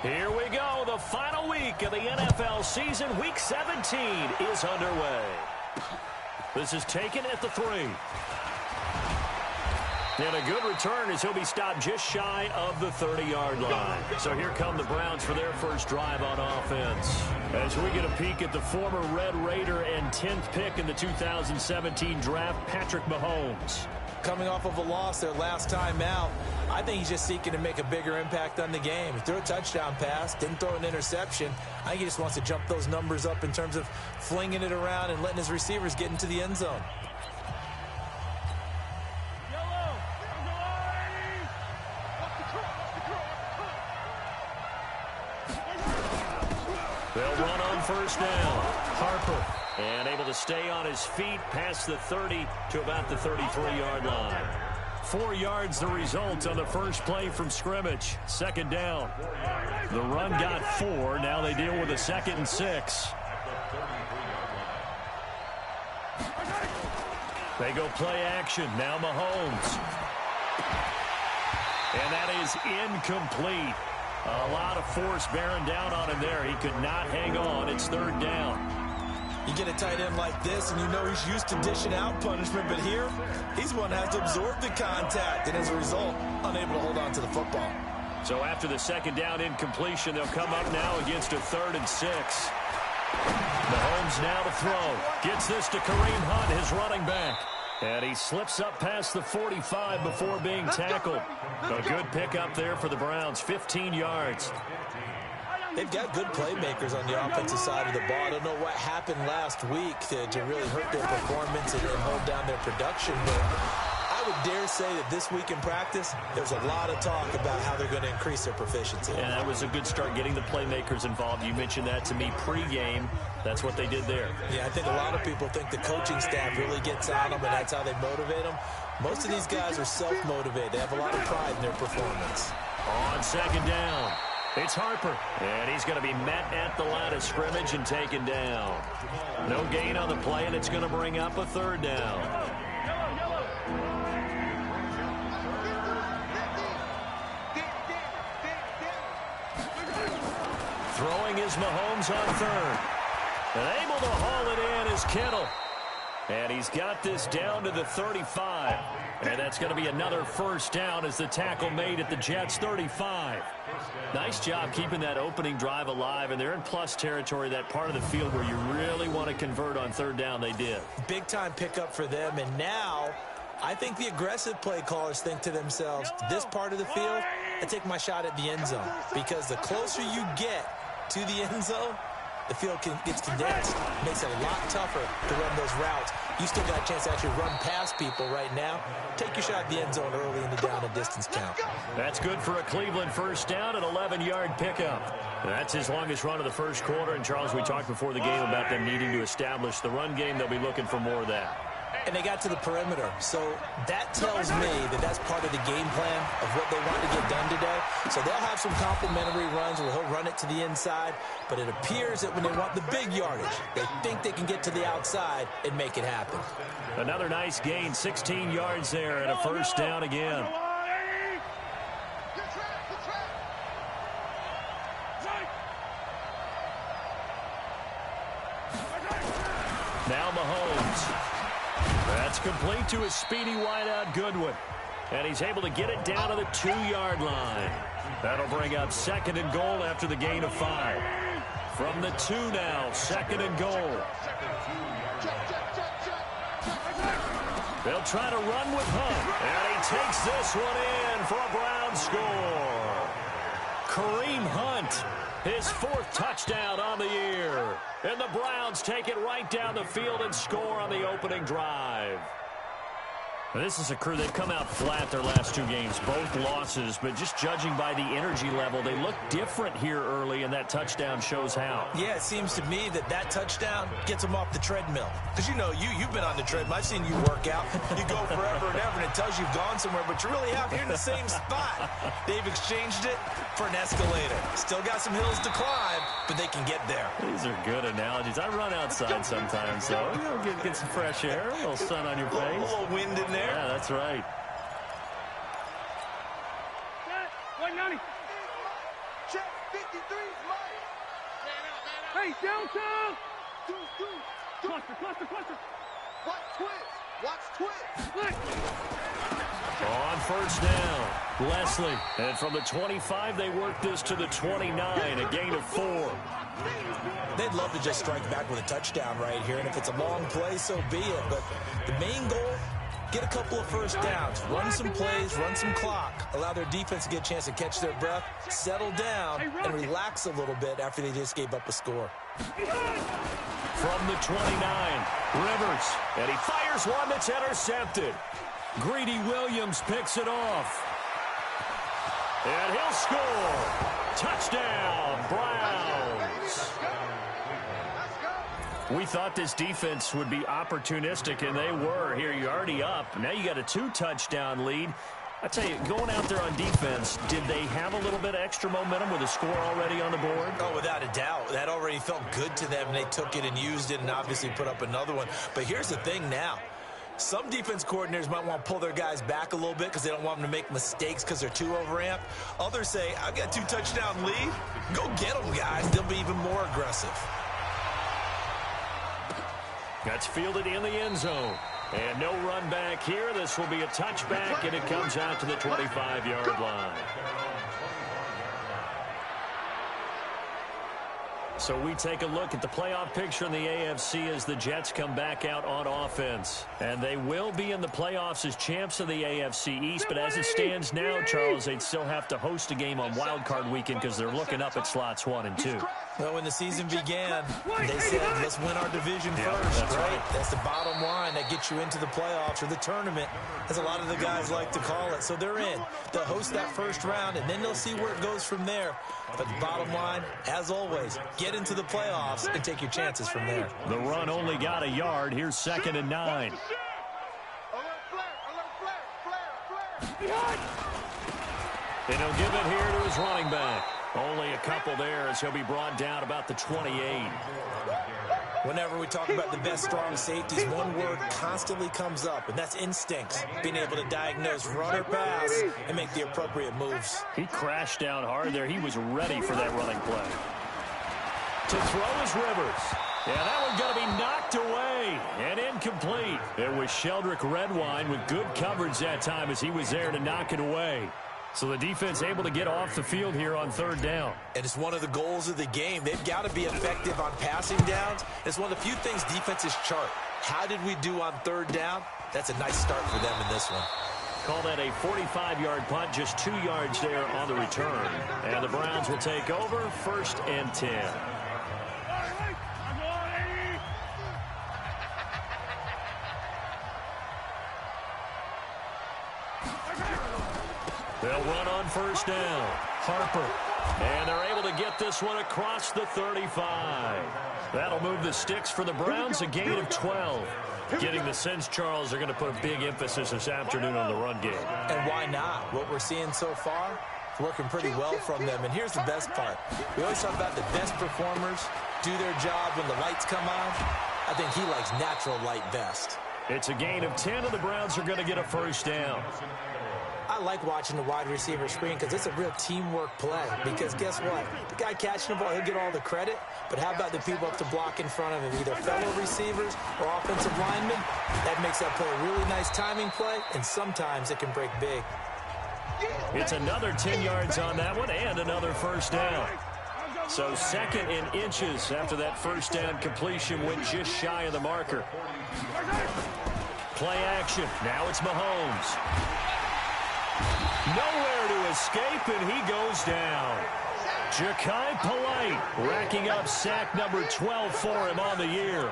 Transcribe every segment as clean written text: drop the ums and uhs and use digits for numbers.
Here we go. The final week of the NFL season. Week 17 is underway. This is taken at the 3. And a good return as he'll be stopped just shy of the 30-yard line. So here come the Browns for their first drive on offense. As we get a peek at the former Red Raider and 10th pick in the 2017 draft, Patrick Mahomes. Coming off of a loss their last time out, I think he's just seeking to make a bigger impact on the game. He threw a touchdown pass, didn't throw an interception. I think he just wants to jump those numbers up in terms of flinging it around and letting his receivers get into the end zone. They'll run on first down. Harper. And able to stay on his feet past the 30 to about the 33-yard line. 4 yards the result on the first play from scrimmage. Second down. The run got 4. Now they deal with a 2nd and 6. They go play action. Now Mahomes. And that is incomplete. A lot of force bearing down on him there. He could not hang on. It's 3rd down. You get a tight end like this, and you know he's used to dishing out punishment, but here, he's one that has to absorb the contact, and as a result, unable to hold on to the football. So after the 2nd down incompletion, they'll come up now against a 3rd and 6. Mahomes now to throw. Gets this to Kareem Hunt, his running back. And he slips up past the 45 before being tackled. A good pickup there for the Browns, 15 yards. They've got good playmakers on the offensive side of the ball. I don't know what happened last week to really hurt their performance and hold down their production, but I would dare say that this week in practice, there's a lot of talk about how they're going to increase their proficiency. And that was a good start, getting the playmakers involved. You mentioned that to me pregame. That's what they did there. Yeah, I think a lot of people think the coaching staff really gets on them, and that's how they motivate them. Most of these guys are self-motivated. They have a lot of pride in their performance. On 2nd down. It's Harper, and he's going to be met at the line of scrimmage and taken down. No gain on the play, and it's going to bring up a 3rd down. Throwing is Mahomes on 3rd. And able to haul it in is Kittle. And he's got this down to the 35. And that's going to be another 1st down as the tackle made at the Jets' 35. Nice job keeping that opening drive alive, and they're in plus territory, that part of the field where you really want to convert on 3rd down. They did. Big-time pickup for them, and now I think the aggressive play callers think to themselves, this part of the field, I take my shot at the end zone, because the closer you get to the end zone, the field gets condensed. It makes it a lot tougher to run those routes. You still got a chance to actually run past people right now. Take your shot at the end zone early in the down and distance count. That's good for a Cleveland 1st down, an 11-yard pickup. That's his longest run of the first quarter. And, Charles, we talked before the game about them needing to establish the run game. They'll be looking for more of that. And they got to the perimeter. So that tells me that that's part of the game plan of what they want to get done today. So they'll have some complimentary runs where he'll run it to the inside. But it appears that when they want the big yardage, they think they can get to the outside and make it happen. Another nice gain, 16 yards there, and a 1st down again. Now Mahomes. That's complete to his speedy wideout Goodwin. And he's able to get it down to the 2-yard line. That'll bring up 2nd and goal after the gain of 5. From the 2 now, 2nd and goal. They'll try to run with Hunt. And he takes this one in for a Brown score. Kareem Hunt, his 4th touchdown on the year. And the Browns take it right down the field and score on the opening drive. This is a crew, they've come out flat their last 2 games, both losses, but just judging by the energy level, they look different here early, and that touchdown shows how. Yeah, it seems to me that touchdown gets them off the treadmill. Because, you know, you've been on the treadmill. I've seen you work out. You go forever and ever, and it tells you've gone somewhere, but you're really out here in the same spot. They've exchanged it for an escalator. Still got some hills to climb, but they can get there. These are good analogies. I run outside sometimes, so get some fresh air, a little sun on your face. A little wind in there. Yeah, that's right. Hey, downtown! Cluster. Watch twist. On first down, Leslie. And from the 25, they work this to the 29, a gain of 4. They'd love to just strike back with a touchdown right here, and if it's a long play, so be it. But the main goal, get a couple of first downs, run some plays, run some clock, allow their defense to get a chance to catch their breath, settle down, and relax a little bit after they just gave up a score. From the 29, Rivers, and he fires one that's intercepted. Greedy Williams picks it off. And he'll score. Touchdown, Browns. We thought this defense would be opportunistic, and they were. Here, you're already up. Now you got a 2-touchdown lead. I tell you, going out there on defense, did they have a little bit of extra momentum with a score already on the board? Oh, without a doubt. That already felt good to them, and they took it and used it and obviously put up another one. But here's the thing now. Some defense coordinators might want to pull their guys back a little bit because they don't want them to make mistakes because they're too overamped. Others say, I've got a 2-touchdown lead. Go get them, guys. They'll be even more aggressive. That's fielded in the end zone. And no run back here. This will be a touchback, and it comes out to the 25-yard line. So we take a look at the playoff picture in the AFC as the Jets come back out on offense. And they will be in the playoffs as champs of the AFC East. But as it stands now, Charles, they'd still have to host a game on Wild Card Weekend because they're looking up at slots 1 and 2. Well, when the season began, they said, let's win our division first, that's right? That's the bottom line that gets you into the playoffs or the tournament, as a lot of the guys like to call it. So they're in. They'll host that first round, and then they'll see where it goes from there. But the bottom line, as always, get into the playoffs and take your chances from there. The run only got a yard. Here's 2nd and 9. And he'll give it here to his running back. Only a couple there as he'll be brought down about the 28. Whenever we talk about the best strong safeties, one word constantly comes up, and that's instincts. Being able to diagnose run or pass and make the appropriate moves. He crashed down hard there. He was ready for that running play. To throw is Rivers. Yeah, that one's going to be knocked away and incomplete. It was Sheldrick Redwine with good coverage that time as he was there to knock it away. So the defense able to get off the field here on 3rd down. And it's one of the goals of the game. They've got to be effective on passing downs. It's one of the few things defenses chart. How did we do on 3rd down? That's a nice start for them in this one. Call that a 45-yard punt, just 2 yards there on the return. And the Browns will take over 1st and 10. They'll run on 1st down. Harper. And they're able to get this one across the 35. That'll move the sticks for the Browns, a gain of 12. Getting the sense, Charles, they're going to put a big emphasis this afternoon on the run game. And why not? What we're seeing so far, it's working pretty well from them. And here's the best part. We always talk about the best performers do their job when the lights come on. I think he likes natural light best. It's a gain of 10, and the Browns are going to get a 1st down. I like watching the wide receiver screen because it's a real teamwork play. Because guess what? The guy catching the ball, he'll get all the credit. But how about the people up to block in front of him, either fellow receivers or offensive linemen? That makes that play a really nice timing play, and sometimes it can break big. It's another 10 yards on that one and another 1st down. So 2nd and inches after that 1st down completion went just shy of the marker. Play action. Now it's Mahomes. Nowhere to escape, and he goes down. Ja'Kai Polite racking up sack number 12 for him on the year.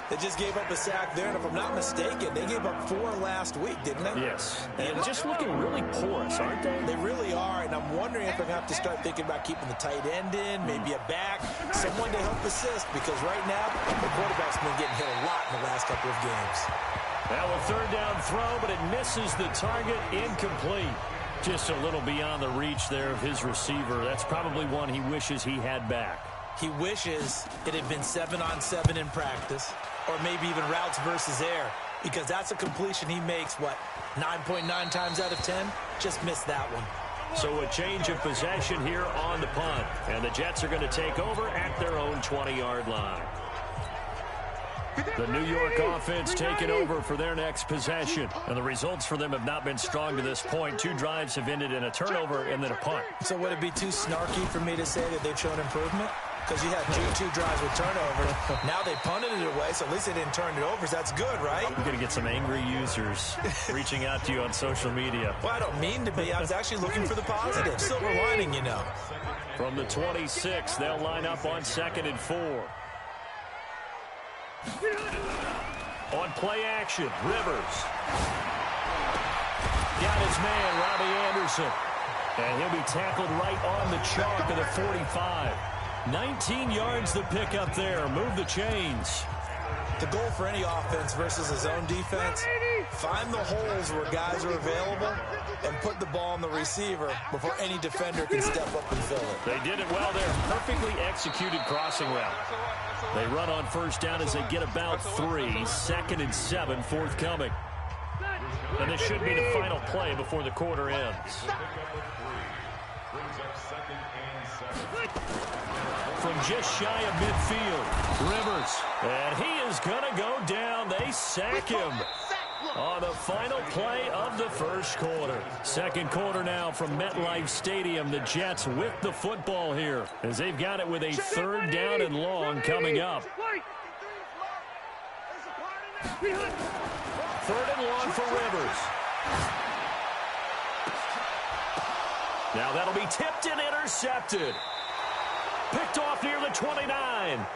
They just gave up a sack there, and if I'm not mistaken, they gave up 4 last week, didn't they? Yes. And just looking really porous, aren't they? They really are, and I'm wondering if they're going to have to start thinking about keeping the tight end in, maybe a back, someone to help assist, because right now, the quarterback's been getting hit a lot in the last couple of games. Now a 3rd down throw, but it misses the target, incomplete. Just a little beyond the reach there of his receiver. That's probably one he wishes he had back. He wishes it had been 7-on-7 in practice, or maybe even routes versus air, because that's a completion he makes, 9.9 times out of 10? Just missed that one. So a change of possession here on the punt. And the Jets are going to take over at their own 20-yard line. The New York offense taking over for their next possession. And the results for them have not been strong to this point. 2 drives have ended in a turnover and then a punt. So would it be too snarky for me to say that they've shown improvement? Because you had two drives with turnovers. Now they punted it away, so at least they didn't turn it over. So that's good, right? You're going to get some angry users reaching out to you on social media. Well, I don't mean to be. I was actually looking for the positive. Silver lining, you know. From the 26, they'll line up on 2nd and 4. On play action, Rivers. Got his man, Robbie Anderson. And he'll be tackled right on the chalk of the 45. 19 yards the pick up there. Move the chains. The goal for any offense versus his own defense, find the holes where guys are available and put the ball on the receiver before any defender can step up and fill it. They did it well there. Perfectly executed crossing route. They run on first down as they get about 3. 2nd and 7 forthcoming. And this should be the final play before the quarter ends. From just shy of midfield, Rivers. And he is going to go down. They sack him on the final play of the first quarter. Second quarter now from MetLife Stadium. The Jets with the football here as they've got it with a 3rd down and long coming up. 3rd and long for Rivers. Now that'll be tipped and intercepted. Picked off near the 29.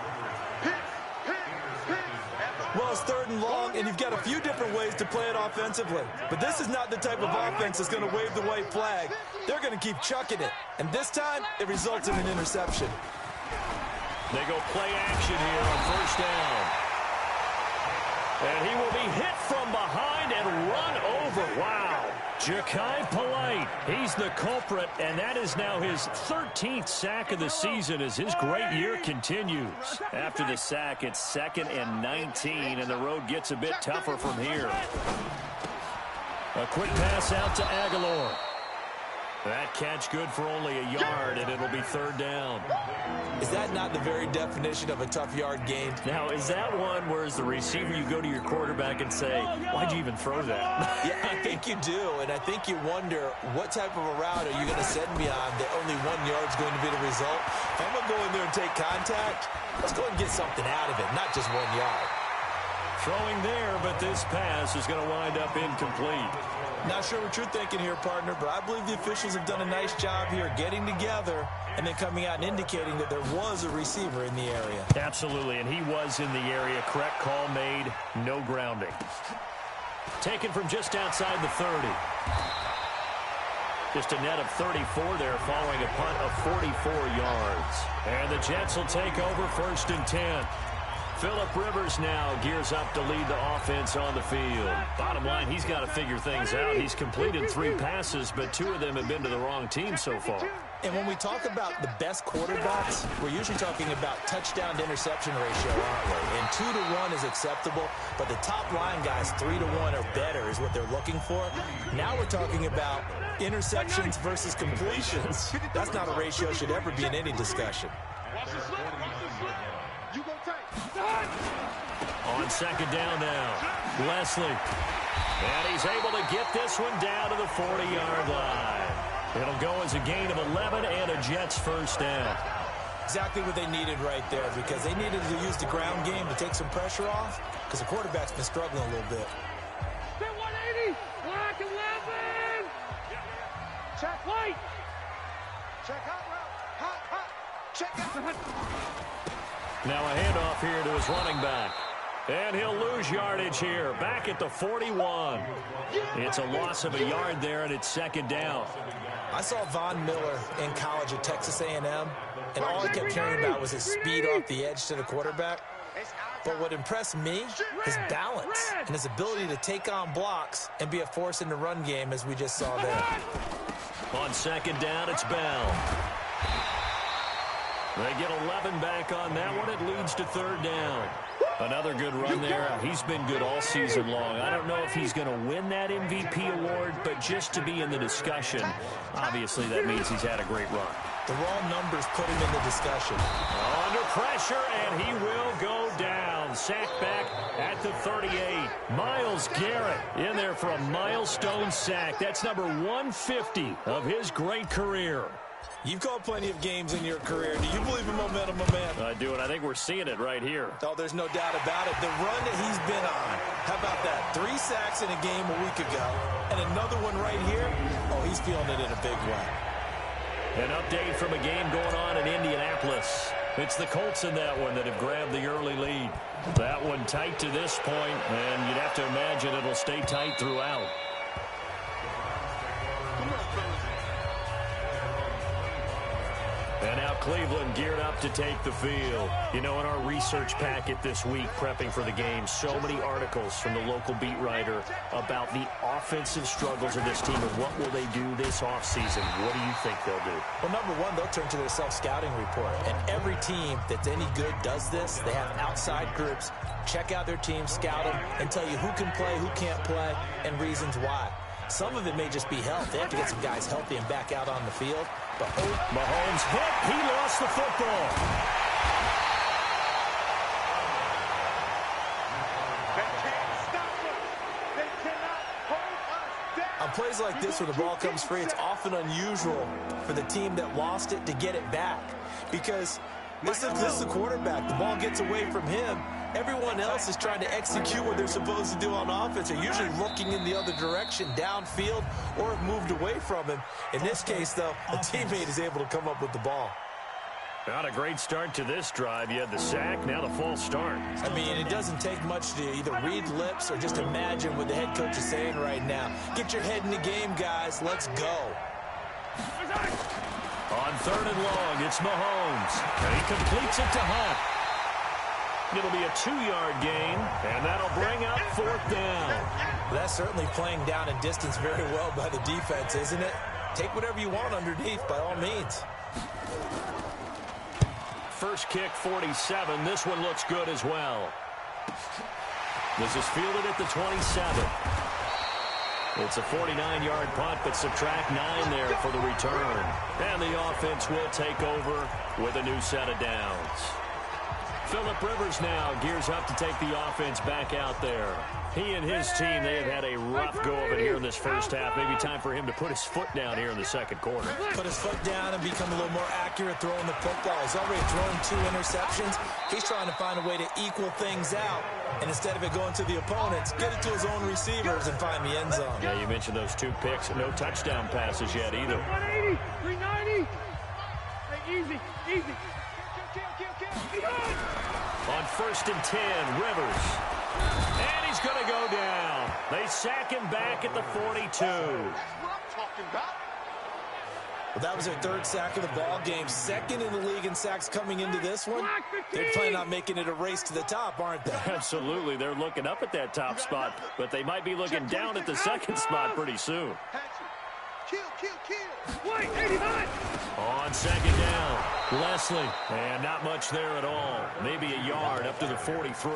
Well, it's 3rd and long, and you've got a few different ways to play it offensively. But this is not the type of offense that's going to wave the white flag. They're going to keep chucking it. And this time, it results in an interception. They go play action here on first down. And he will be hit from behind and run over. Wow. Ja'Kai Polite, he's the culprit, and that is now his 13th sack of the season as his great year continues. After the sack, it's 2nd and 19, and the road gets a bit tougher from here. A quick pass out to Aguilar. That catch good for only a yard, and it'll be 3rd down. Is that not the very definition of a tough yard gain? Now, is that one where as the receiver you go to your quarterback and say, why'd you even throw that? Yeah, I think you do, and I think you wonder what type of a route are you going to send me on that only 1 yard's going to be the result? If I'm going to go in there and take contact, let's go and get something out of it, not just 1 yard. Throwing there, but this pass is going to wind up incomplete. Not sure what you're thinking here, partner, but I believe the officials have done a nice job here getting together and then coming out and indicating that there was a receiver in the area. Absolutely, and he was in the area. Correct call made, no grounding. Taken from just outside the 30. Just a net of 34 there following a punt of 44 yards. And the Jets will take over 1st and 10. Phillip Rivers now gears up to lead the offense on the field. Bottom line, he's got to figure things out. He's completed 3 passes, but 2 of them have been to the wrong team so far. And when we talk about the best quarterbacks, we're usually talking about touchdown to interception ratio, aren't we? And 2 to 1 is acceptable, but the top line guys, 3 to 1 or better is what they're looking for. Now we're talking about interceptions versus completions. That's not a ratio should ever be in any discussion. On 2nd down now, Leslie. And he's able to get this one down to the 40-yard line. It'll go as a gain of 11 and a Jets 1st down. Exactly what they needed right there, because they needed to use the ground game to take some pressure off, because the quarterback's been struggling a little bit. 180, black 11. Check white. Check hot route. Hot. Check out. Now a handoff here to his running back. And he'll lose yardage here. Back at the 41. It's a loss of a yard there, and it's 2nd down. I saw Von Miller in college at Texas A&M, and all I kept hearing about was his speed off the edge to the quarterback. But what impressed me, his balance and his ability to take on blocks and be a force in the run game, as we just saw there. On 2nd down, it's Bell. They get 11 back on that one. It leads to 3rd down. Another good run there. He's been good all season long. I don't know if he's going to win that MVP award, but just to be in the discussion, obviously that means he's had a great run. The raw numbers put him in the discussion. Under pressure, and he will go down. Sacked back at the 38. Myles Garrett in there for a milestone sack. That's number 150 of his great career. You've called plenty of games in your career. Do you believe in momentum, my man? I do, and I think we're seeing it right here. Oh, there's no doubt about it. The run that he's been on. How about that? 3 sacks in a game a week ago, and another one right here. Oh, he's feeling it in a big way. An update from a game going on in Indianapolis. It's the Colts in that one that have grabbed the early lead. That one tight to this point, and you'd have to imagine it'll stay tight throughout. And now Cleveland geared up to take the field. You know, in our research packet this week, prepping for the game, so many articles from the local beat writer about the offensive struggles of this team and what will they do this offseason. What do you think they'll do? Well, number one, they'll turn to their self-scouting report. And every team that's any good does this. They have outside groups. Check out their team, scout them, and tell you who can play, who can't play, and reasons why. Some of it may just be health. They have to get some guys healthy and back out on the field. But Mahomes hit. He lost the football. On plays like this where the ball comes free, it's often unusual for the team that lost it to get it back. Because this is the quarterback. The ball gets away from him. Everyone else is trying to execute what they're supposed to do on offense. They're usually looking in the other direction, downfield, or have moved away from him. In this case, though, a teammate is able to come up with the ball. Not a great start to this drive. You had the sack, now the false start. I mean, it doesn't take much to either read lips or just imagine what the head coach is saying right now. Get your head in the game, guys. Let's go. On 3rd and long, it's Mahomes. And he completes it to Hunt. It'll be a 2-yard gain, and that'll bring up 4th down. That's certainly playing down and distance very well by the defense, isn't it? Take whatever you want underneath, by all means. First kick, 47. This one looks good as well. This is fielded at the 27. It's a 49-yard punt, but subtract 9 there for the return. And the offense will take over with a new set of downs. Phillip Rivers now gears up to take the offense back out there. He and his team, they have had a rough go of it here in this first half. Maybe time for him to put his foot down here in the second quarter. Put his foot down and become a little more accurate throwing the football. He's already thrown 2 interceptions. He's trying to find a way to equal things out. And instead of it going to the opponents, get it to his own receivers and find the end zone. Yeah, you mentioned those 2 picks. No touchdown passes yet either. 180, 390. Hey, easy. On 1st and 10, Rivers. And he's going to go down. They sack him back at the 42. That's what I'm talking about. Well, that was their 3rd sack of the ball game. 2nd in the league in sacks coming into this one. They're planning on making it a race to the top, aren't they? Absolutely. They're looking up at that top spot, but they might be looking down at the 2nd spot pretty soon. Kill. Wait, 89. On 2nd down, Leslie. And not much there at all. Maybe a yard up to the 43.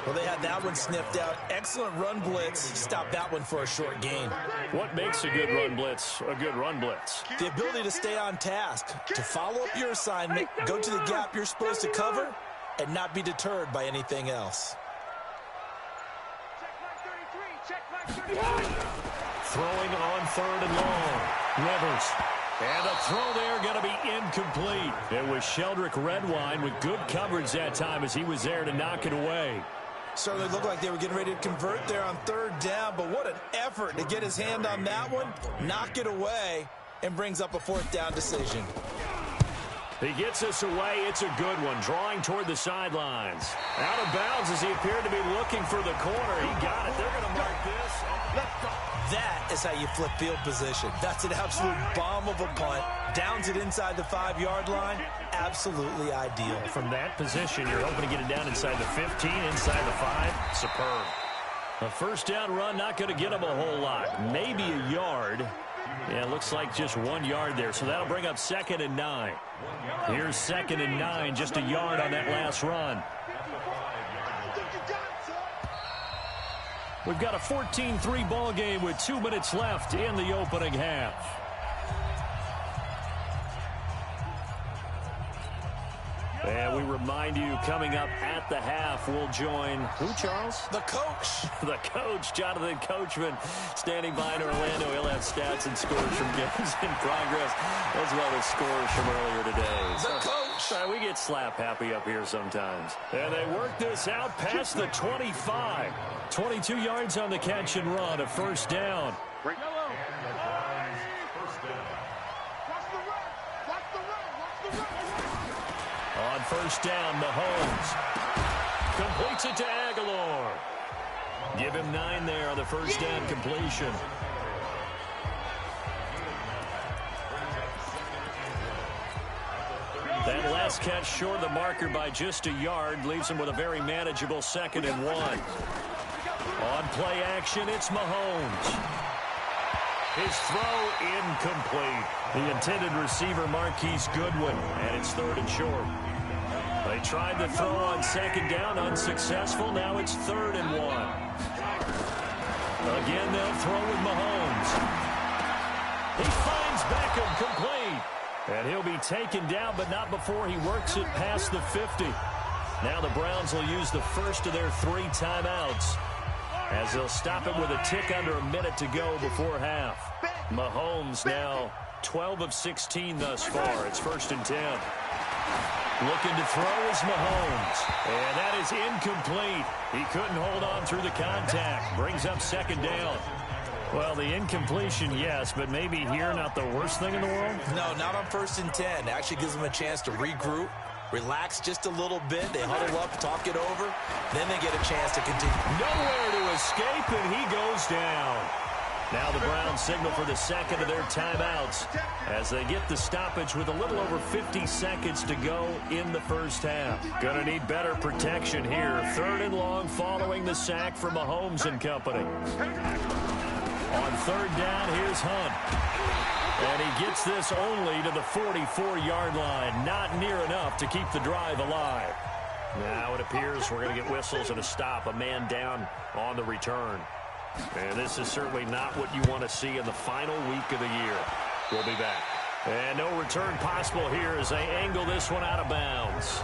Well, they had that one sniffed out. Excellent run blitz. Stopped that one for a short gain. What makes a good run blitz a good run blitz? The ability to stay on task, to follow up your assignment, go to the gap you're supposed to cover, and not be deterred by anything else. Check back 33. Throwing on 3rd and long. Rivers. And the throw there going to be incomplete. It was Sheldrick Redwine with good coverage that time as he was there to knock it away. Certainly looked like they were getting ready to convert there on 3rd down, but what an effort to get his hand on that one, knock it away, and brings up a 4th down decision. He gets us away. It's a good one. Drawing toward the sidelines. Out of bounds as he appeared to be looking for the corner. He got it. They're going to mark this. That is how you flip field position. That's an absolute bomb of a punt. Downs it inside the 5-yard line. Absolutely ideal. From that position, you're hoping to get it down inside the 15, inside the 5. Superb. A 1st down run, not going to get him a whole lot. Maybe a yard. Yeah, it looks like just 1 yard there, so that'll bring up 2nd and 9. Here's 2nd and 9, just a yard on that last run. We've got a 14-3 ball game with 2 minutes left in the opening half. And we remind you, coming up at the half, we'll join who, Charles? The coach. The coach, Jonathan Coachman, standing by in Orlando. He'll have stats and scores from games in progress, as well as scores from earlier today. The coach. We get slap happy up here sometimes. And they work this out past the 25. 22 yards on the catch and run, a first down. On first down, Mahomes completes it to Aguilar. Give him 9 there on the first down completion. That last catch short of the marker by just a yard leaves him with a very manageable 2nd and 1. On play action, it's Mahomes. His throw incomplete. The intended receiver, Marquise Goodwin, and it's 3rd and short. They tried to throw on 2nd down, unsuccessful. Now it's 3rd and 1. Again, they'll throw with Mahomes. He finds Beckham, complete. And he'll be taken down, but not before he works it past the 50. Now the Browns will use the first of their 3 timeouts, as they'll stop it with a tick under a minute to go before half. Mahomes now 12 of 16 thus far. It's 1st and 10. Looking to throw is Mahomes. And that is incomplete. He couldn't hold on through the contact. Brings up 2nd down. Well, the incompletion, yes, but maybe here not the worst thing in the world? No, not on 1st and 10. It actually gives them a chance to regroup, relax just a little bit. They huddle up, talk it over. Then they get a chance to continue. Nowhere to escape, and he goes down. Now the Browns signal for the 2nd of their timeouts as they get the stoppage with a little over 50 seconds to go in the first half. Gonna need better protection here. 3rd and long following the sack from Mahomes and company. On 3rd down, here's Hunt. And he gets this only to the 44-yard line. Not near enough to keep the drive alive. Now it appears we're going to get whistles and a stop. A man down on the return. And this is certainly not what you want to see in the final week of the year. We'll be back. And no return possible here as they angle this one out of bounds.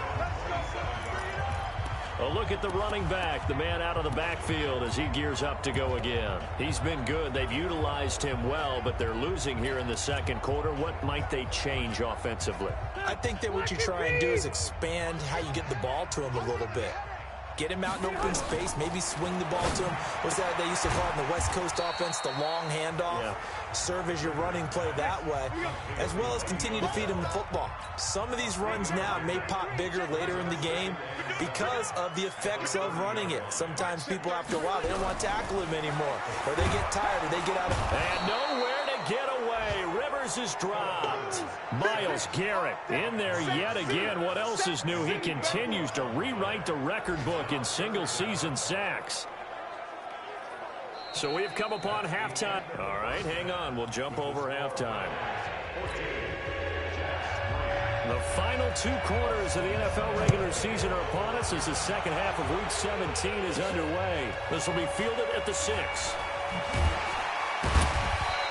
A look at the running back, the man out of the backfield as he gears up to go again. He's been good. They've utilized him well, but they're losing here in the 2nd quarter. What might they change offensively? I think that what you try and do is expand how you get the ball to him a little bit. Get him out in open space, maybe swing the ball to him. What's that they used to call it in the West Coast offense, the long handoff? Yeah. Serve as your running play that way, as well as continue to feed him the football. Some of these runs now may pop bigger later in the game because of the effects of running it. Sometimes people, after a while, they don't want to tackle him anymore, or they get tired, or they get out of... And nowhere to get away. Rivers is dropped. Myles Garrett in there yet again. What else is new? He continues to rewrite the record book in single-season sacks. So we have come upon halftime. All right, hang on. We'll jump over halftime. The final 2 quarters of the NFL regular season are upon us as the 2nd half of Week 17 is underway. This will be fielded at the 6.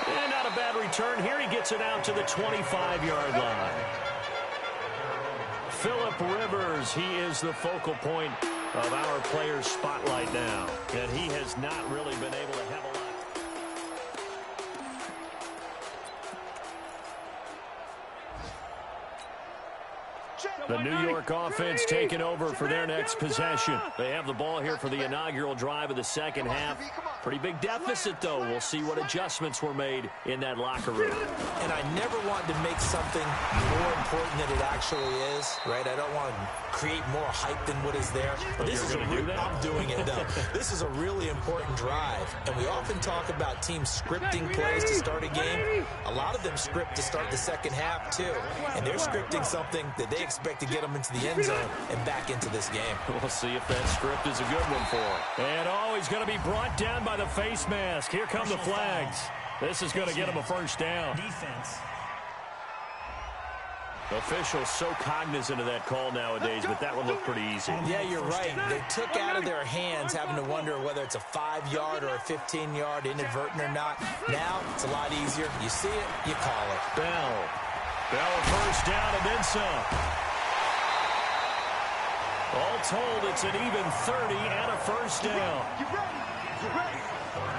And not a bad return. Here he gets it out to the 25-yard line. Phillip Rivers, he is the focal point of our players' spotlight now. And he has not really been able to have a lot. The New York offense taking over for their next possession. They have the ball here for the inaugural drive of the 2nd half. Pretty big deficit, though. We'll see what adjustments were made in that locker room. And I never want to make something more important than it actually is, right? I don't want to create more hype than what is there. But this is I'm doing it, though. This is a really important drive. And we often talk about teams scripting plays to start a game. A lot of them script to start the 2nd half, too. And they're scripting something that they expect to get them into the end zone and back into this game. We'll see if that script is a good one for him. And he's going to be brought down by the face mask. Here come the flags. This is going to get him a first down. Defense. Officials so cognizant of that call nowadays, but that one looked pretty easy. Yeah, you're right. They took out of their hands having to wonder whether it's a 5-yard or a 15-yard inadvertent or not. Now it's a lot easier. You see it, you call it. Bell a first down and then some. All told, it's an even 30 and a first down.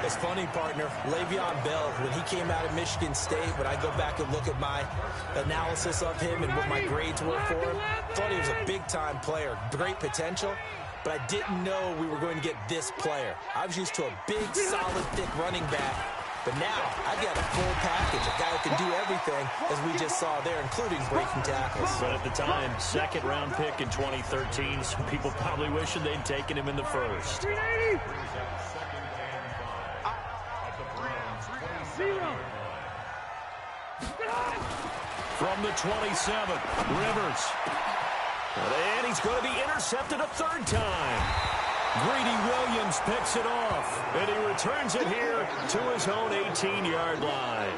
It's funny, partner. Le'Veon Bell, when he came out of Michigan State, when I go back and look at my analysis of him and what my grades were for him, thought he was a big-time player, great potential, but I didn't know we were going to get this player. I was used to a big, solid, thick running back, but now I've got a full package, a guy who can do everything, as we just saw there, including breaking tackles. But at the time, second-round pick in 2013, some people probably wishing they'd taken him in the first. 380. From the 27, Rivers. And he's going to be intercepted a third time. Greedy Williams picks it off, and he returns it here to his own 18-yard line.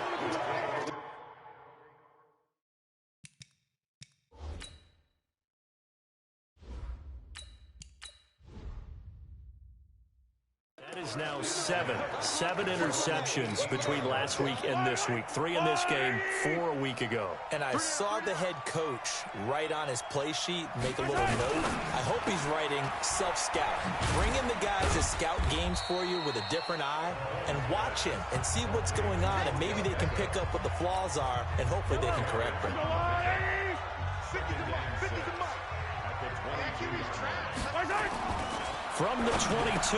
That is now seven interceptions between last week and this week. 3 in this game, 4 a week ago. And I saw the head coach write on his play sheet, make a little note. I hope he's writing self-scout. Bring in the guys to scout games for you with a different eye and watch him and see what's going on, and maybe they can pick up what the flaws are, and hopefully they can correct them. From the 22,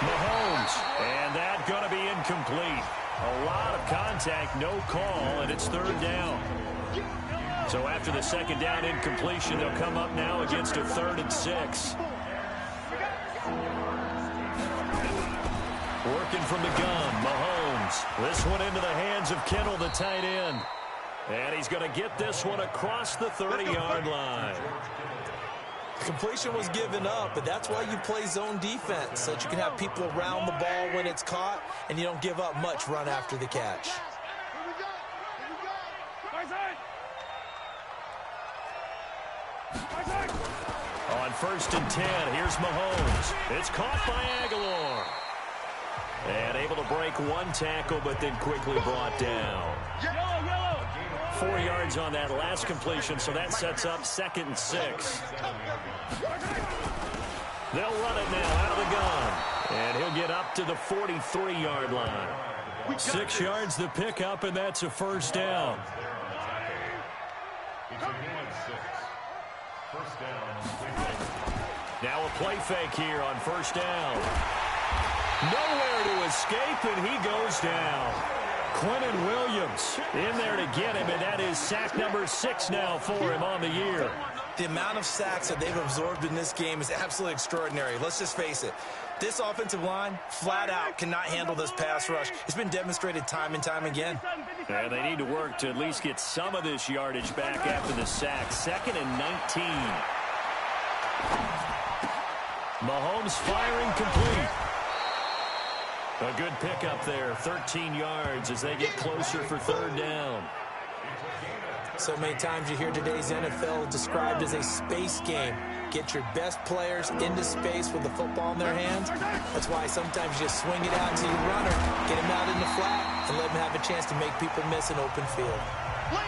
Mahomes, and that going to be incomplete. A lot of contact, no call, and it's third down. So after the second down incompletion, they'll come up now against a 3rd and 6. Working from the gun, Mahomes. This one into the hands of Kittle, the tight end. And he's going to get this one across the 30-yard line. Completion was given up, but that's why you play zone defense, so that you can have people around the ball when it's caught, and you don't give up much run after the catch. On 1st and 10, here's Mahomes. It's caught by Aguilar. And able to break one tackle, but then quickly brought down. 4 yards on that last completion, so that sets up 2nd and 6. They'll run it now out of the gun. And he'll get up to the 43-yard line. 6 yards the pickup, and that's a first down. Now a play fake here on 1st down. Nowhere to escape, and he goes down. Quentin Williams in there to get him, and that is sack number 6 now for him on the year. The amount of sacks that they've absorbed in this game is absolutely extraordinary. Let's just face it. This offensive line, flat out, cannot handle this pass rush. It's been demonstrated time and time again. And they need to work to at least get some of this yardage back after the sack. 2nd and 19. Mahomes firing complete. A good pickup there, 13 yards as they get closer for 3rd down. So many times you hear today's NFL described as a space game. Get your best players into space with the football in their hands. That's why sometimes you just swing it out to your runner, get him out in the flat, and let him have a chance to make people miss an open field.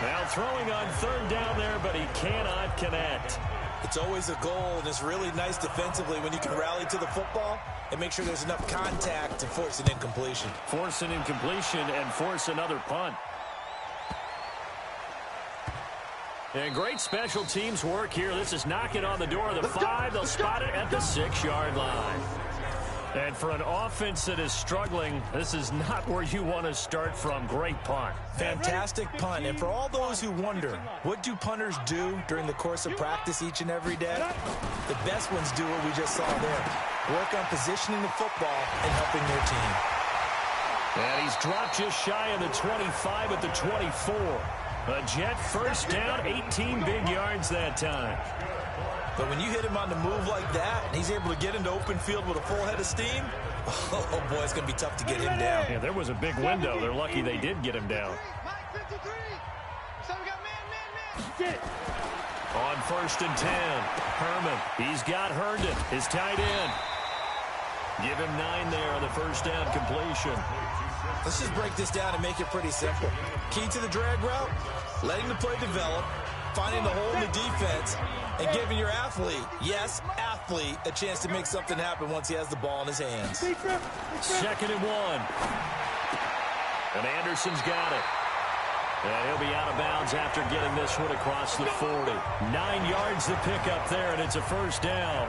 Now throwing on 3rd down there, but he cannot connect. It's always a goal, and it's really nice defensively when you can rally to the football and make sure there's enough contact to force an incompletion. Force an incompletion and force another punt. And great special teams work here. This is knocking on the door of the 5. They'll spot it at the 6-yard line. And for an offense that is struggling, this is not where you want to start from. Great punt. Fantastic punt. And for all those who wonder, what do punters do during the course of practice each and every day? The best ones do what we just saw there. Work on positioning the football and helping their team. And he's dropped just shy of the 25 at the 24. A Jet first down, 18 big yards that time. But when you hit him on the move like that, and he's able to get into open field with a full head of steam, oh boy, it's going to be tough to get him down. Yeah, there was a big window. They're lucky they did get him down. On 1st and 10, Herman. He's got Herndon, his tight end. Give him 9 there on the first down completion. Let's just break this down and make it pretty simple. Key to the drag route, letting the play develop, finding the hole in the defense, and giving your athlete, yes, athlete, a chance to make something happen once he has the ball in his hands. 2nd and 1. And Anderson's got it. And he'll be out of bounds after getting this one across the 40. 9 yards to pick up there, and it's a first down.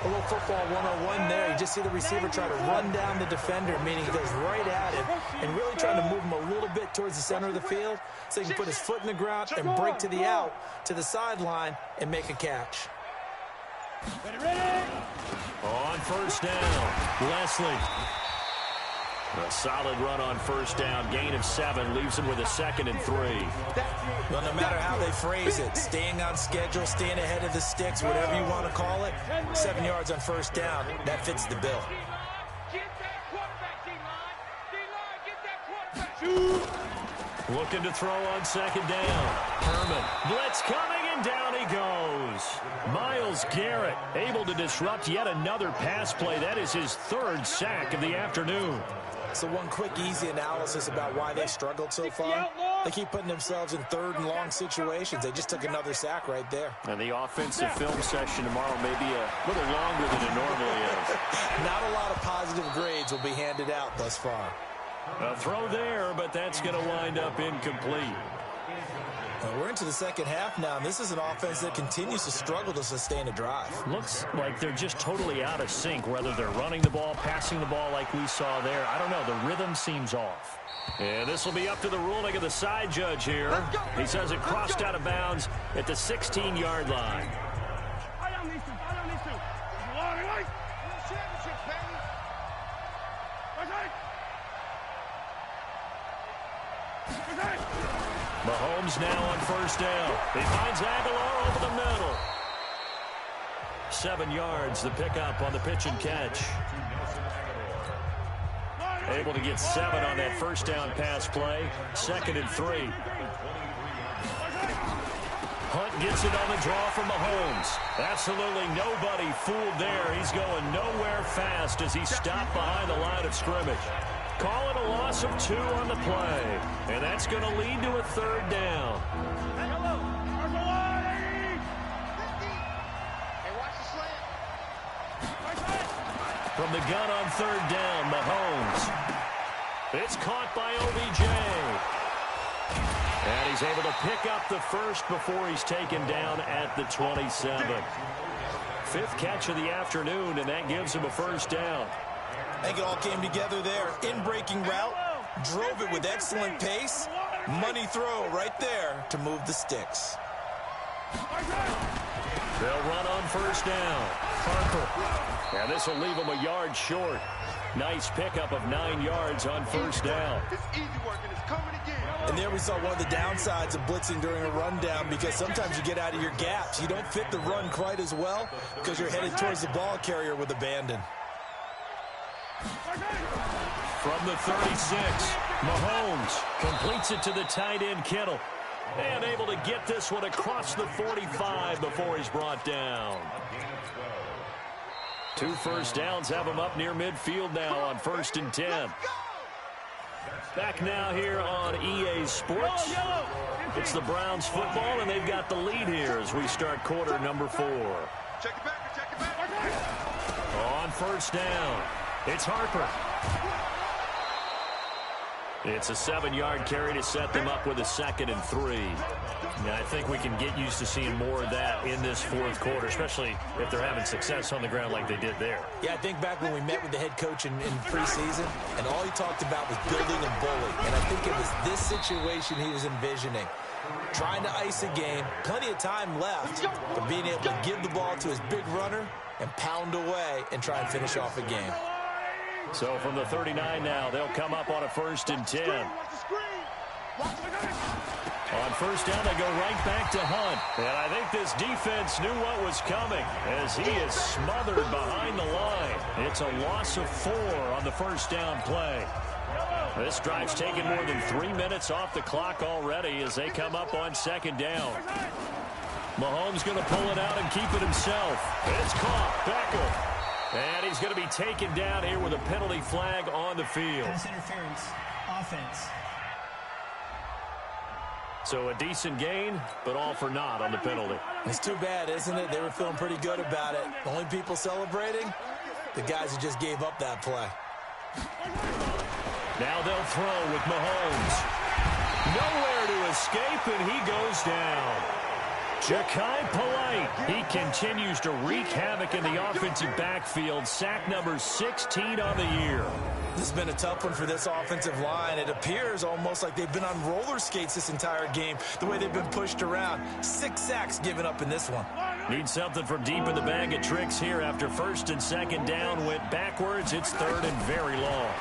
A little football 101 there. You just see the receiver try to run down the defender, meaning he goes right at him and really trying to move him a little bit towards the center of the field so he can put his foot in the ground and break to the out, to the sideline, and make a catch. On first down, Leslie. A solid run on first down. Gain of 7 leaves him with a 2nd and 3. Well, no matter how they phrase it, staying on schedule, staying ahead of the sticks, whatever you want to call it, 7 yards on first down, that fits the bill. Looking to throw on 2nd down. Herman. Blitz coming, and down he goes. Myles Garrett able to disrupt yet another pass play. That is his 3rd sack of the afternoon. So one quick, easy analysis about why they struggled so far. They keep putting themselves in 3rd and long situations. They just took another sack right there. And the offensive film session tomorrow may be a little longer than it normally is. Not a lot of positive grades will be handed out thus far. A throw there, but that's going to wind up incomplete. We're into the second half now, and this is an offense that continues to struggle to sustain a drive. Looks like they're just totally out of sync, whether they're running the ball, passing the ball like we saw there. I don't know. The rhythm seems off. And this will be up to the ruling of the side judge here. He says it crossed out of bounds at the 16-yard line. Mahomes now on first down. He finds Aguilar over the middle. 7 yards, the pickup on the pitch and catch. Able to get 7 on that first down pass play. 2nd and 3. Hunt gets it on the draw from Mahomes. Absolutely nobody fooled there. He's going nowhere fast as he stopped behind the line of scrimmage. Call it a loss of 2 on the play. And that's going to lead to a 3rd down. From the gun on 3rd down, Mahomes. It's caught by OBJ. And he's able to pick up the first before he's taken down at the 27. 5th catch of the afternoon, and that gives him a first down. I think it all came together there. In-breaking route, drove it with excellent pace. Money throw right there to move the sticks. They'll run on first down. Harper. And this will leave him a yard short. Nice pickup of 9 yards on first down. And there we saw one of the downsides of blitzing during a rundown, because sometimes you get out of your gaps. You don't fit the run quite as well because you're headed towards the ball carrier with abandon. From the 36, Mahomes completes it to the tight end, Kittle. And able to get this one across the 45 before he's brought down. 2 first downs have him up near midfield now on 1st and 10. Back now here on EA Sports. It's the Browns football, and they've got the lead here as we start quarter number 4. On first down, it's Harper. It's a 7-yard carry to set them up with a 2nd and 3. Now, I think we can get used to seeing more of that in this 4th quarter, especially if they're having success on the ground like they did there. Yeah, I think back when we met with the head coach in preseason, and all he talked about was building and bullying. And I think it was this situation he was envisioning. Trying to ice a game, plenty of time left, but being able to give the ball to his big runner and pound away and try and finish off a game. So from the 39 now, they'll come up on a 1st and 10. On first down, they go right back to Hunt. And I think this defense knew what was coming as he is smothered behind the line. It's a loss of 4 on the first down play. This drive's taken more than 3 minutes off the clock already as they come up on second down. Mahomes going to pull it out and keep it himself. It's caught. Beckham. And he's going to be taken down here with a penalty flag on the field. Pass interference. Offense. So a decent gain, but all for naught on the penalty. It's too bad, isn't it? They were feeling pretty good about it. The only people celebrating, the guys who just gave up that play. Now they'll throw with Mahomes. Nowhere to escape, and he goes down. Ja'Kai Polite, he continues to wreak havoc in the offensive backfield. Sack number 16 on the year. This has been a tough one for this offensive line. It appears almost like they've been on roller skates this entire game, the way they've been pushed around. 6 sacks given up in this one. Need something from deep in the bag of tricks here after first and second down went backwards. It's third and very long.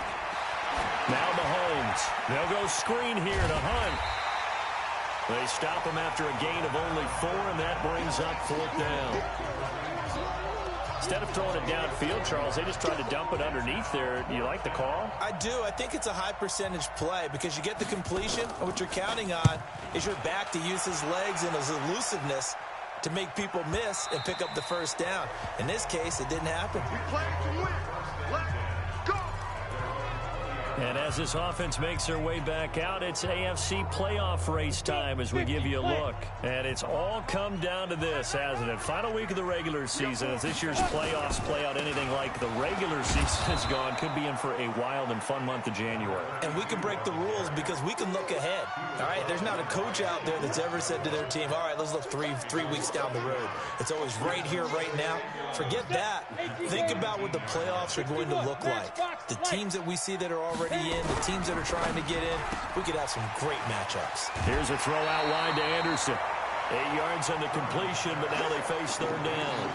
Now Mahomes. They'll go screen here to Hunt. They stop him after a gain of only 4, and that brings up fourth down. Instead of throwing it downfield, Charles, they just tried to dump it underneath there. You like the call? I do. I think it's a high percentage play because you get the completion, and what you're counting on is your back to use his legs and his elusiveness to make people miss and pick up the first down. In this case, it didn't happen. We play to win. Let's go. And as this offense makes their way back out, it's AFC playoff race time as we give you a look. And it's all come down to this, hasn't it? Final week of the regular season. As this year's playoffs play out anything like the regular season has gone, could be in for a wild and fun month of January. And we can break the rules because we can look ahead. All right, there's not a coach out there that's ever said to their team, all right, let's look three weeks down the road. It's always right here, right now. Forget that. Think about what the playoffs are going to look like. The teams that we see that are already in, the teams that are trying to get in, we could have some great matchups. Here's a throw out wide to Anderson. 8 yards on the completion, but now they face third down.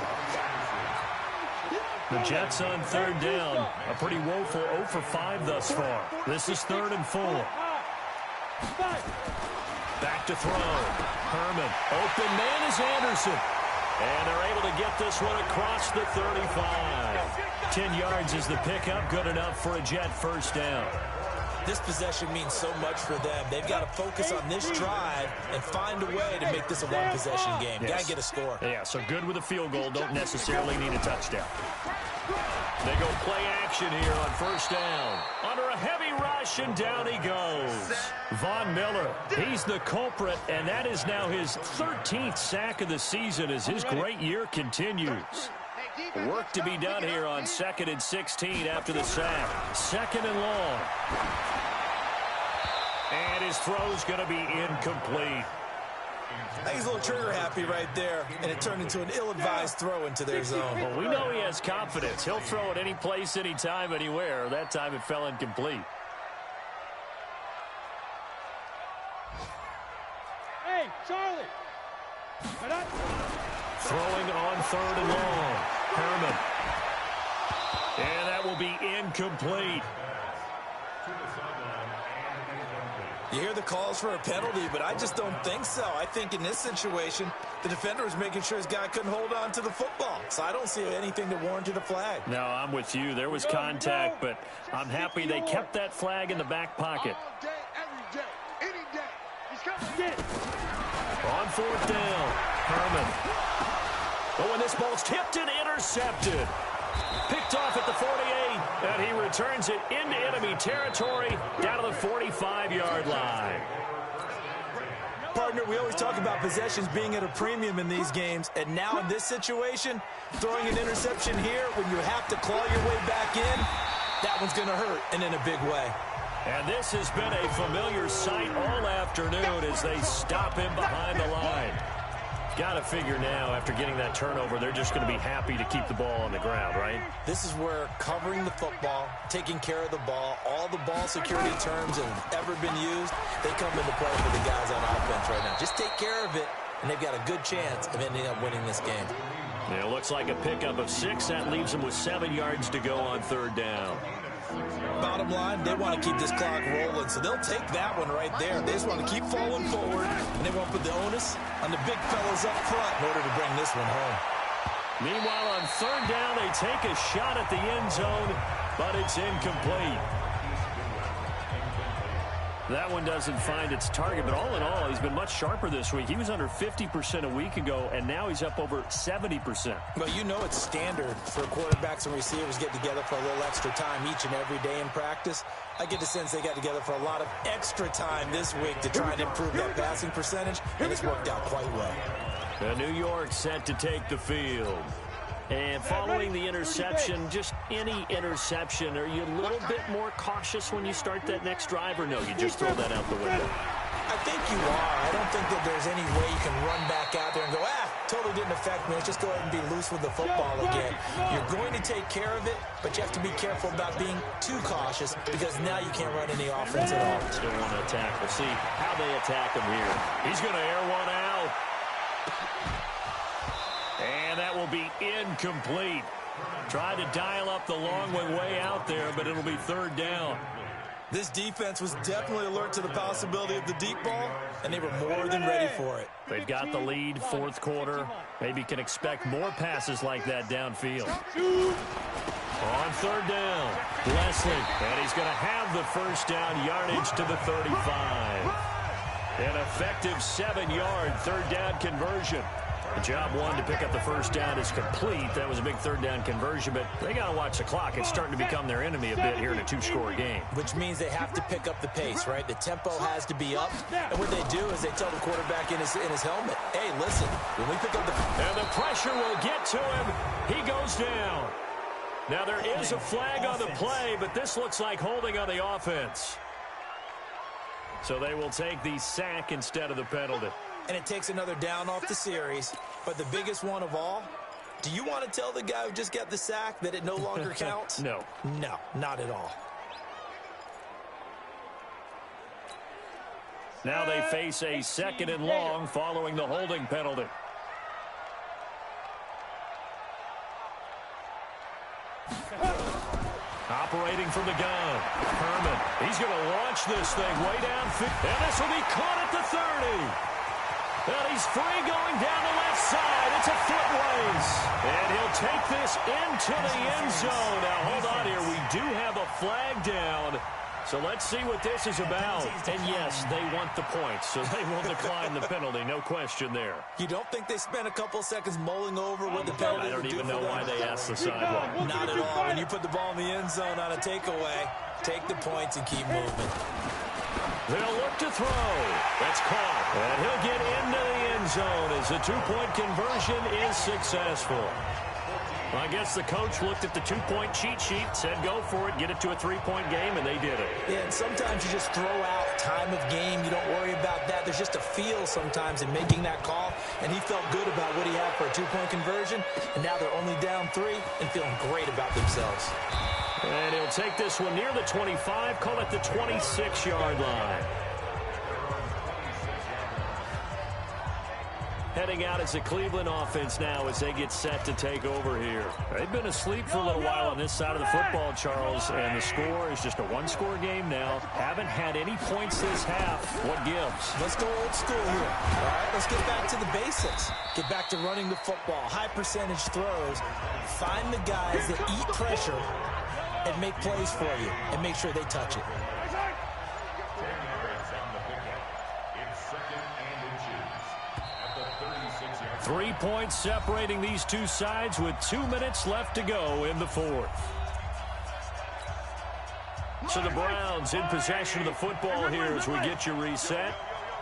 The Jets on third down. A pretty woeful 0 for 5 thus far. This is 3rd and 4. Back to throw. Herman. Open man is Anderson. And they're able to get this one across the 35. 10 yards is the pickup. Good enough for a Jet first down. This possession means so much for them. They've got to focus on this drive and find a way to make this a one-possession game. Yes. Got to get a score. Yeah, so good with a field goal. Don't necessarily need a touchdown. They go play action here on first down. Under a heavy rush, and down he goes. Von Miller, he's the culprit, and that is now his 13th sack of the season as his great year continues. Work to be done here on 2nd and 16 after the sack. 2nd and long. And his throw's going to be incomplete. I think he's a little trigger happy right there, and it turned into an ill-advised throw into their zone. Well, we know he has confidence. He'll throw it any place, anytime, anywhere. That time it fell incomplete. Hey, Charlie. Throwing on 3rd and long. Herman. And that will be incomplete. You hear the calls for a penalty, but I just don't think so. I think in this situation, the defender was making sure his guy couldn't hold on to the football. So I don't see anything that warranted a flag. No, I'm with you. There was contact, but I'm happy they kept that flag in the back pocket. All day, every day, any day. He's coming. On 4th down, Herman. Oh, and this ball's tipped and intercepted. Picked off at the 48, and he returns it into enemy territory down to the 45-yard line. Partner, we always talk about possessions being at a premium in these games, and now in this situation, throwing an interception here when you have to claw your way back in, that one's going to hurt, and in a big way. And this has been a familiar sight all afternoon as they stop him behind the line. Got to figure now, after getting that turnover, they're just going to be happy to keep the ball on the ground, right? This is where covering the football, taking care of the ball, all the ball security terms that have ever been used, they come into play for the guys on offense right now. Just take care of it, and they've got a good chance of ending up winning this game. Yeah, it looks like a pickup of 6. That leaves them with 7 yards to go on 3rd down. Bottom line, they want to keep this clock rolling, so they'll take that one right there. They just want to keep falling forward, and they want to put the onus on the big fellas up front in order to bring this one home. Meanwhile, on 3rd down, they take a shot at the end zone, but it's incomplete. That one doesn't find its target, but all in all, he's been much sharper this week. He was under 50% a week ago, and now he's up over 70%. Well, you know it's standard for quarterbacks and receivers get together for a little extra time each and every day in practice. I get the sense they got together for a lot of extra time this week to try and improve that passing percentage, and it's worked out quite well. New York set to take the field. And following the interception, just any interception, are you a little bit more cautious when you start that next drive, or no, you just throw that out the window? I think you are. I don't think that there's any way you can run back out there and go, totally didn't affect me. Let's just go ahead and be loose with the football again. You're going to take care of it, but you have to be careful about being too cautious because now you can't run any offense at all. Still want to attack. We'll see how they attack him here. He's going to air one out. And that will be incomplete. Tried to dial up the long way out there, but it'll be third down. This defense was definitely alert to the possibility of the deep ball, and they were more than ready for it. They've got the lead, fourth quarter. Maybe can expect more passes like that downfield. On third down, Leslie, and he's going to have the first down yardage to the 35. An effective 7-yard third down conversion. Job one to pick up the first down is complete. That was a big third down conversion, but they got to watch the clock. It's starting to become their enemy a bit here in a two-score game. Which means they have to pick up the pace, right? The tempo has to be up. And what they do is they tell the quarterback in his helmet, hey, listen, when we pick up the... And the pressure will get to him. He goes down. Now there is a flag on the play, but this looks like holding on the offense. So they will take the sack instead of the penalty. And it takes another down off the series. But the biggest one of all, do you want to tell the guy who just got the sack that it no longer counts? No. No, not at all. Now they face a second and long following the holding penalty. Operating from the gun, Herman. He's going to launch this thing way downfield. And this will be caught at the 30. And he's free going down the left side. It's a foot race. And he'll take this into the end zone. Now, hold on here. We do have a flag down. So let's see what this is about. And, yes, they want the points, so they will decline the penalty. No question there. You don't think they spent a couple seconds mulling over what the penalty I don't would do even know for them? why they asked the sideline. Not at all. When you put the ball in the end zone on a takeaway, take the points and keep moving. They'll look to throw. That's caught. And he'll get into the end zone as the two-point conversion is successful. Well, I guess the coach looked at the two-point cheat sheet, said go for it, get it to a three-point game, and they did it. Yeah, and sometimes you just throw out time of game. You don't worry about that. There's just a feel sometimes in making that call, and he felt good about what he had for a two-point conversion, and now they're only down 3 and feeling great about themselves. And he'll take this one near the 25, call it the 26-yard line. Heading out as a Cleveland offense now as they get set to take over here. They've been asleep for a little while on this side of the football, Charles, and the score is just a one-score game now. Haven't had any points this half. What gives? Let's go old school here. All right, let's get back to the basics. Get back to running the football, high-percentage throws. Find the guys that eat pressure and make plays for you and make sure they touch it. 3 points separating these two sides with 2 minutes left to go in the fourth. So the Browns in possession of the football here as we get you reset.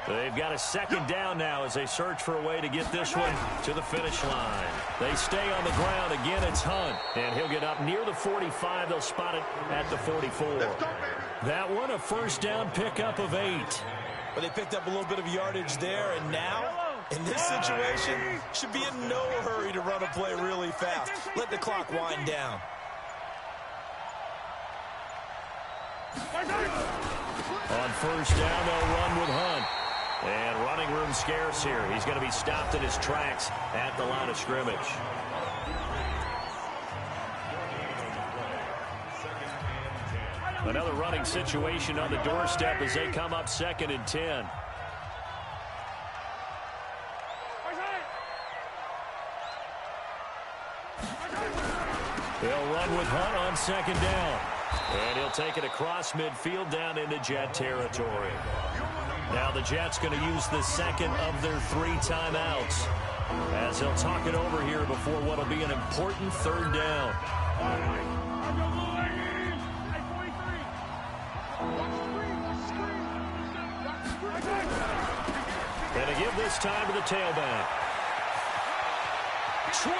They've got a second down now as they search for a way to get this one to the finish line. They stay on the ground. Again, it's Hunt. And he'll get up near the 45. They'll spot it at the 44. That one, a first down pickup of 8. Well, they picked up a little bit of yardage there, and now, in this situation, should be in no hurry to run a play really fast. Let the clock wind down. On first down, they'll run with Hunt. And running room scarce here. He's going to be stopped in his tracks at the line of scrimmage. Another running situation on the doorstep as they come up 2nd and 10. They'll run with Hunt on 2nd down. And he'll take it across midfield down into Jet territory. Now the Jets going to use the second of their 3 timeouts as they'll talk it over here before what will be an important third down. And to give this time to the tailback. 20.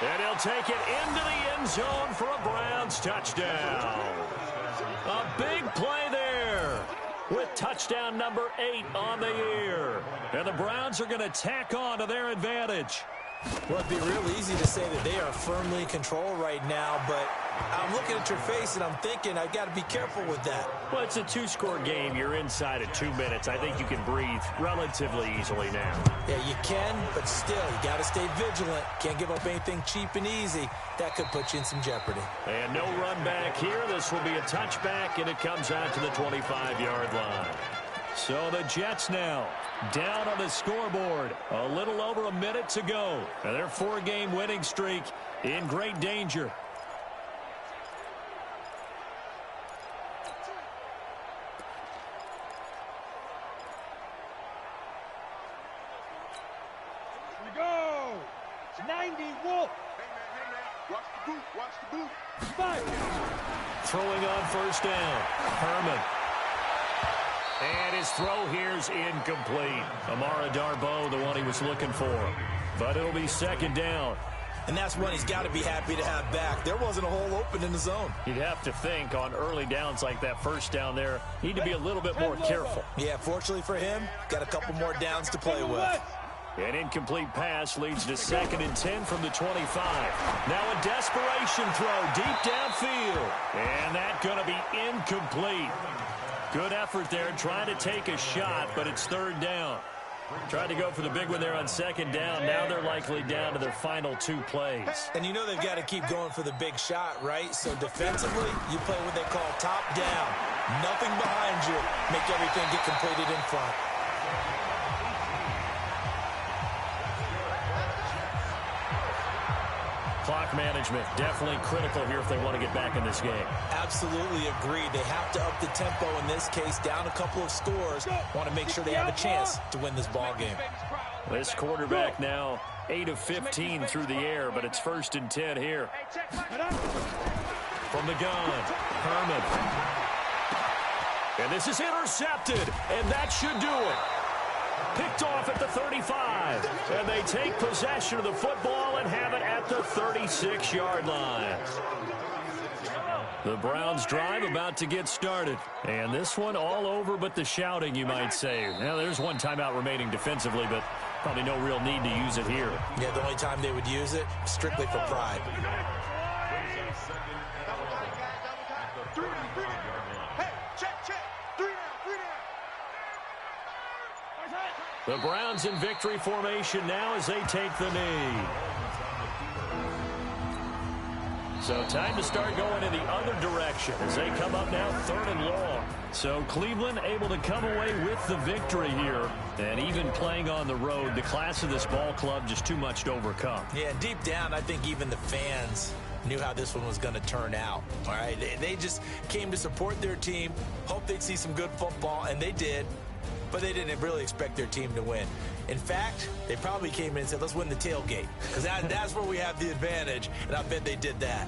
And he'll take it into the end zone for a Browns touchdown. A big play there with touchdown number 8 on the year. And the Browns are going to tack on to their advantage. Well, it'd be real easy to say that they are firmly in control right now, but I'm looking at your face and I'm thinking I've got to be careful with that. Well, it's a 2-score game. You're inside of 2 minutes. I think you can breathe relatively easily now. Yeah, you can, but still, you got to stay vigilant. Can't give up anything cheap and easy. That could put you in some jeopardy. And no run back here. This will be a touchback, and it comes out to the 25-yard line. So the Jets now down on the scoreboard. A little over a minute to go. And their 4-game winning streak in great danger. Here we go. 90 Wolf. Watch the boot. Watch the boot. Five. Throwing on first down. Herman. And his throw here's incomplete. Amara Darboh, the one he was looking for. But it'll be second down. And that's one he's got to be happy to have back. There wasn't a hole open in the zone. You'd have to think on early downs like that first down there, need to be a little bit more careful. Yeah, fortunately for him, got a couple more downs to play with. An incomplete pass leads to 2nd and 10 from the 25. Now a desperation throw deep downfield. And that's going to be incomplete. Good effort there, trying to take a shot, but it's 3rd down. Tried to go for the big one there on 2nd down. Now they're likely down to their final 2 plays. And you know they've got to keep going for the big shot, right? So defensively, you play what they call top down. Nothing behind you. Make everything get completed in front. Clock management, definitely critical here if they want to get back in this game. Absolutely agreed. They have to up the tempo in this case, down a couple of scores. Want to make sure they have a chance to win this ball game. This quarterback now 8 of 15 through the air, but it's 1st and 10 here. From the gun, Herman. And this is intercepted, and that should do it. Picked off at the 35, and they take possession of the football and have it at the 36-yard line. The Browns drive about to get started, and this one all over but the shouting, you might say. Now, there's one timeout remaining defensively, but probably no real need to use it here. Yeah, the only time they would use it, strictly for pride. The Browns in victory formation now as they take the knee. So time to start going in the other direction as they come up now 3rd and long. So Cleveland able to come away with the victory here. And even playing on the road, the class of this ball club just too much to overcome. Yeah, deep down, I think even the fans knew how this one was going to turn out. All right, they just came to support their team, hoped they'd see some good football, and they did. But they didn't really expect their team to win. In fact, they probably came in and said, let's win the tailgate. Because that's where we have the advantage, and I bet they did that.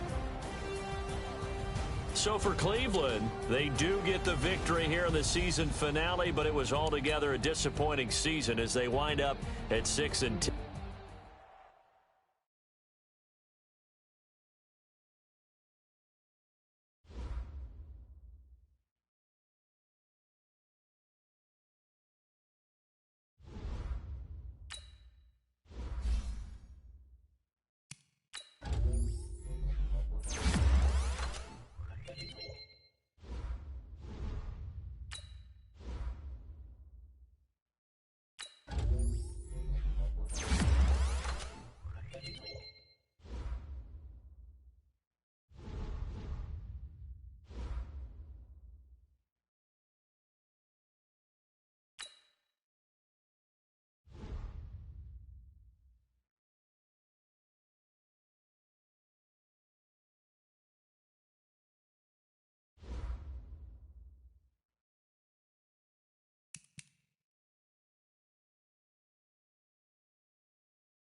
So for Cleveland, they do get the victory here in the season finale, but it was altogether a disappointing season as they wind up at 6 and 10.